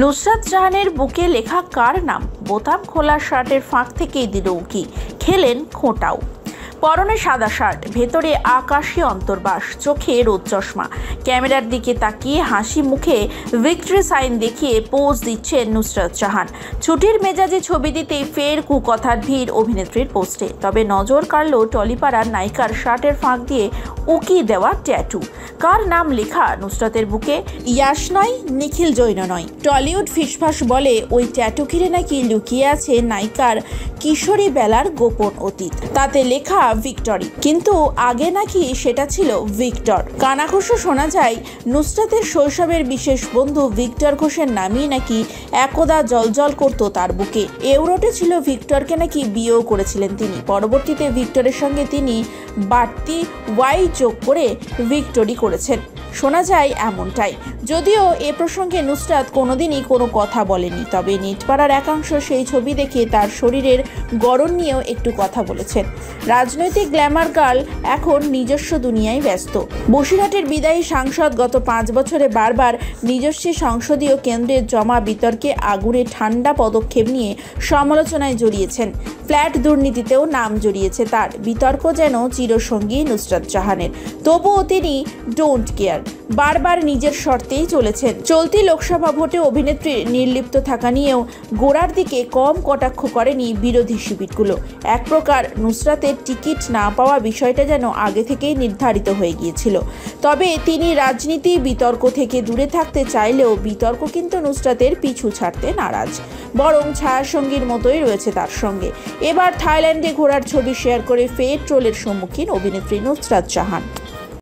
নুসরাত জাহানের বুকে লেখা কার নাম? বোতাম খোলা শার্টের ফাঁক থেকেই দিল উকি, খেলেন খোঁটাও। পরনে সাদা শার্ট, ভেতরে আকাশী অন্তর্বাস, চোখে রোদ চশমা, ক্যামেরার দিকে তাকিয়ে হাসি মুখে ভিক্টরি সাইন দেখিয়ে পোজ দিচ্ছেন নুসরাত জাহান। ছুটির মেজাজে ছবি দিতেই ফের কুকথার ভিড় অভিনেত্রীর পোস্টে। তবে নজর কাড়ল টলিপাড়ার নায়িকার শার্টের ফাঁক দিয়ে উকি দেওয়া ট্যাটু। কার নাম লেখা নুসরাতের বুকে? ইয়াশ নয়, নিখিল জৈন নয়। টলিউড ফিসফাস বলে ওই ট্যাটু ঘিরে নাকি লুকিয়ে আছে নায়িকার কিশোরী বেলার গোপন অতীত। তাতে লেখা ভিক্টরি, কিন্তু আগে নাকি সেটা ছিল ভিক্টর। কানাঘুষো শোনা যায় নুসরাতের শৈশবের বিশেষ বন্ধু ভিক্টর ঘোষের নামই নাকি একদা জলজল করত তার বুকে। এওরোটে ছিল ভিক্টরকে নাকি বিয়েও করেছিলেন তিনি। পরবর্তীতে ভিক্টরের সঙ্গে তিনি বাড়তি ওয়াই যোগ করে ভিক্টরি করেছেন, শোনা যায় এমনটাই। যদিও এ প্রসঙ্গে নুসরাত কোনোদিনই কোনো কথা বলেনি, তবে নেটপাড়ার একাংশ সেই ছবি দেখে তার শরীরের গড়ন নিয়েও একটু কথা বলেছেন। রাজনৈতিক গ্ল্যামার গার্ল এখন নিজস্ব দুনিয়ায় ব্যস্ত। বসিরহাটের বিদায়ী সাংসদ গত 5 বছরে বারবার নিজস্ব সংসদীয় কেন্দ্রের জমা বিতর্কে আগুনে ঠান্ডা পদক্ষেপ নিয়ে সমালোচনায় জড়িয়েছেন। ফ্ল্যাট দুর্নীতিতেও নাম জড়িয়েছে তার। বিতর্ক যেন চিরসঙ্গী নুসরাত জাহানের। তবুও তিনি ডোন্ট কেয়ার, বারবার নিজের শর্তেই চলেছেন। চলতি লোকসভা ভোটে অভিনেত্রীর নির্লিপ্ত থাকা নিয়েও গোড়ার দিকে কম কটাক্ষ করেনি বিরোধী শিবিরগুলো। এক প্রকার নুসরাতের টিকিট না পাওয়া বিষয়টা যেন আগে থেকেই নির্ধারিত হয়ে গিয়েছিল। তবে তিনি রাজনীতি বিতর্ক থেকে দূরে থাকতে চাইলেও বিতর্ক কিন্তু নুসরাতের পিছু ছাড়তে নারাজ, বরং ছায়াসঙ্গীর মতোই রয়েছে তার সঙ্গে। এবার থাইল্যান্ডে ঘোরার ছবি শেয়ার করে ফের ট্রোলের সম্মুখীন অভিনেত্রী নুসরাত জাহান।